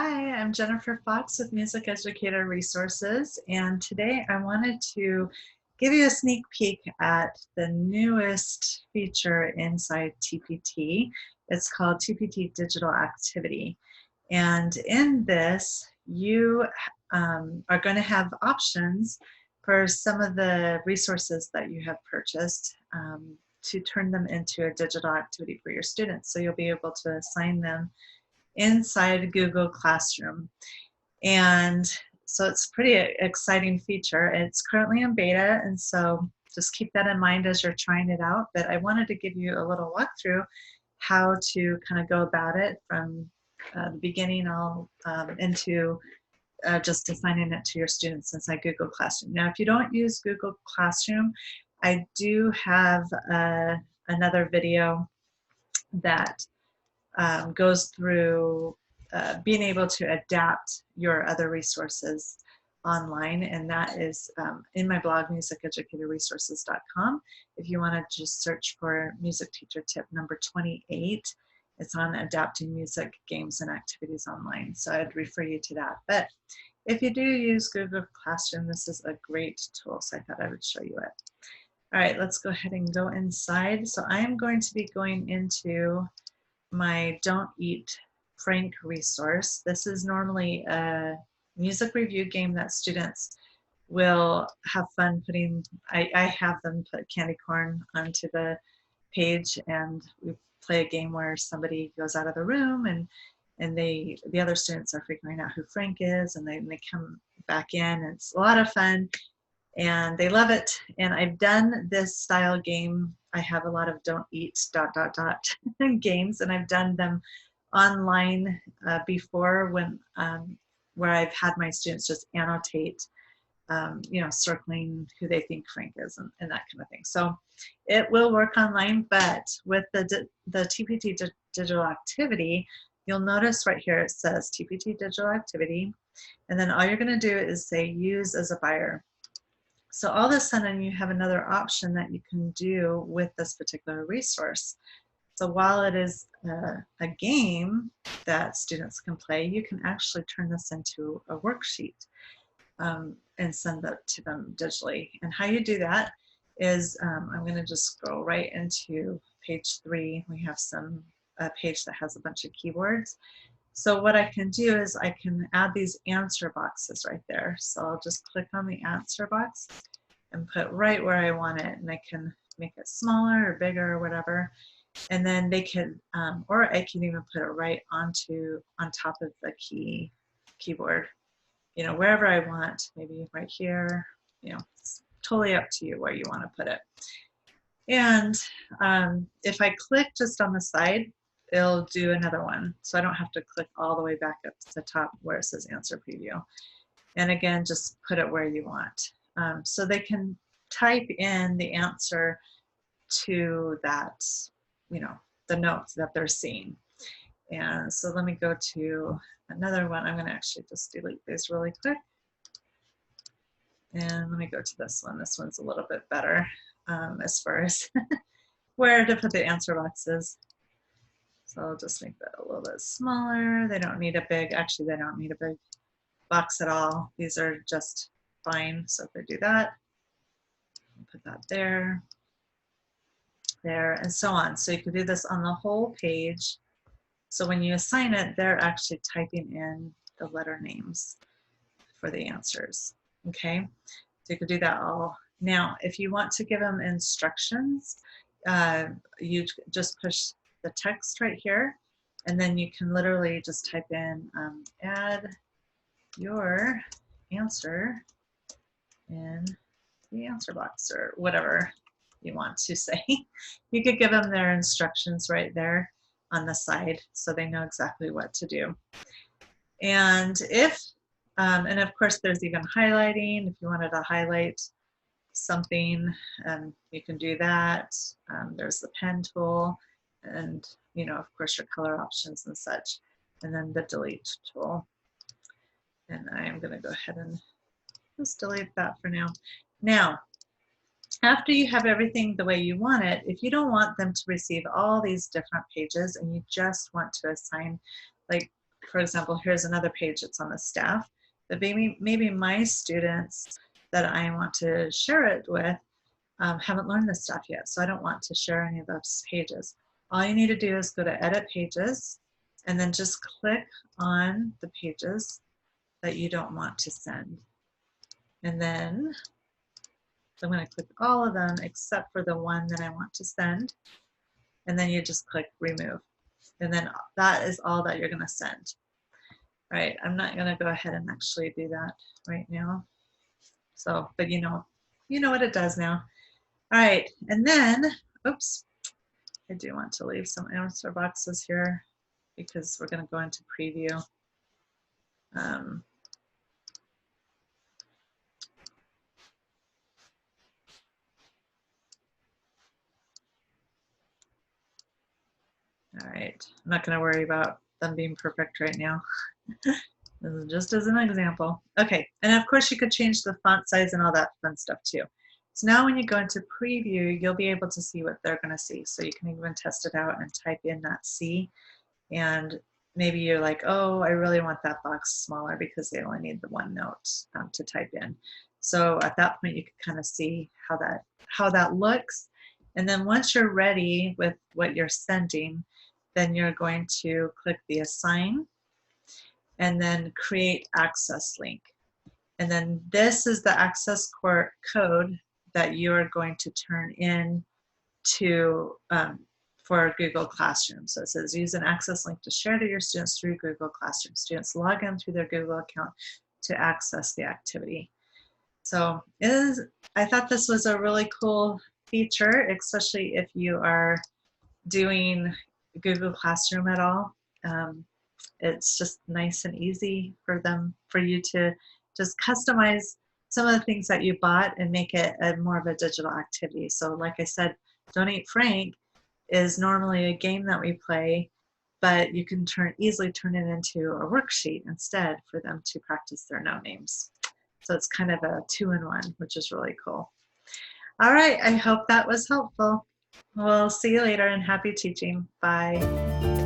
Hi, I'm Jennifer Fox with Music Educator Resources, and today I wanted to give you a sneak peek at the newest feature inside TpT. It's called TpT Digital Activity. And in this, you are going to have options for some of the resources that you have purchased to turn them into a digital activity for your students. So you'll be able to assign them inside Google Classroom. And so it's a pretty exciting feature. It's currently in beta, and so just keep that in mind as you're trying it out. But I wanted to give you a little walkthrough how to kind of go about it from the beginning all into just assigning it to your students inside Google Classroom. Now, if you don't use Google Classroom, I do have another video that goes through being able to adapt your other resources online, and that is in my blog, musiceducatorresources.com. If you want to just search for music teacher tip number 28, it's on adapting music, games, and activities online. So I'd refer you to that. But if you do use Google Classroom, this is a great tool, so I thought I would show you it. All right, let's go ahead and go inside. So I am going to be going into my Don't Eat Frank resource. This is normally a music review game that students will have fun putting. I have them put candy corn onto the page, and we play a game where somebody goes out of the room and the other students are figuring out who Frank is, and they come back in, and it's a lot of fun and they love it. And I've done this style game. I have a lot of don't eat ... games, and I've done them online before when where I've had my students just annotate, circling who they think Frank is and that kind of thing. So it will work online, but with the TpT digital activity, you'll notice right here it says TpT digital activity, and then all you're going to do is say use as a buyer. So all of a sudden you have another option that you can do with this particular resource. So while it is a game that students can play, you can actually turn this into a worksheet and send that to them digitally. And how you do that is, I'm going to just go right into page 3. We have a page that has a bunch of keywords. So what I can do is I can add these answer boxes right there. So I'll just click on the answer box and put right where I want it, and I can make it smaller or bigger or whatever. And then they can, or I can even put it right on top of the keyboard, wherever I want, maybe right here, it's totally up to you where you want to put it. And if I click just on the side, it'll do another one. So I don't have to click all the way back up to the top where it says answer preview. And again, just put it where you want. So they can type in the answer to that, the notes that they're seeing. And so let me go to another one. I'm going to actually just delete these really quick. And let me go to this one. This one's a little bit better as far as where to put the answer boxes. So I'll just make that a little bit smaller. They don't need a big, actually they don't need a big box at all. These are just fine. So if I do that, I'll put that there, and so on. So you can do this on the whole page. So when you assign it, they're actually typing in the letter names for the answers, okay? So you could do that all. Now, if you want to give them instructions, you just push the text right here, and then you can literally just type in add your answer in the answer box, or whatever you want to say. You could give them their instructions right there on the side so they know exactly what to do. And and of course there's even highlighting. If you wanted to highlight something, you can do that. There's the pen tool, and of course your color options and such, and then the delete tool. And I'm going to go ahead and just delete that for now. Now, after you have everything the way you want it, if you don't want them to receive all these different pages and you just want to assign like for example, here's another page that's on the staff, but maybe my students that I want to share it with haven't learned this stuff yet, so I don't want to share any of those pages. All you need to do is go to Edit Pages, and then just click on the pages that you don't want to send. And then I'm going to click all of them except for the one that I want to send. And then you just click Remove. And then that is all that you're going to send. All right, I'm not going to go ahead and actually do that right now. So, but you know what it does now. All right, and then, oops, I do want to leave some answer boxes here because we're going to go into preview. All right, I'm not going to worry about them being perfect right now. This is just as an example. Okay, and of course you could change the font size and all that fun stuff too. So now when you go into preview, you'll be able to see what they're going to see. So you can even test it out and type in that C. And maybe you're like, oh, I really want that box smaller because they only need the one note to type in. So at that point, you can kind of see how that looks. And then once you're ready with what you're sending, then you're going to click the Assign and then Create Access Link. And then this is the access code that you're going to turn in to for Google Classroom. So it says use an access link to share to your students through Google Classroom. Students log in through their Google account to access the activity. So I thought this was a really cool feature, especially if you are doing Google Classroom at all. It's just nice and easy for you to just customize some of the things that you bought and make it more of a digital activity. So like I said, Donate Frank is normally a game that we play, but you can easily turn it into a worksheet instead for them to practice their note names. So it's kind of a two-in-one, which is really cool. All right, I hope that was helpful. We'll see you later and happy teaching. Bye.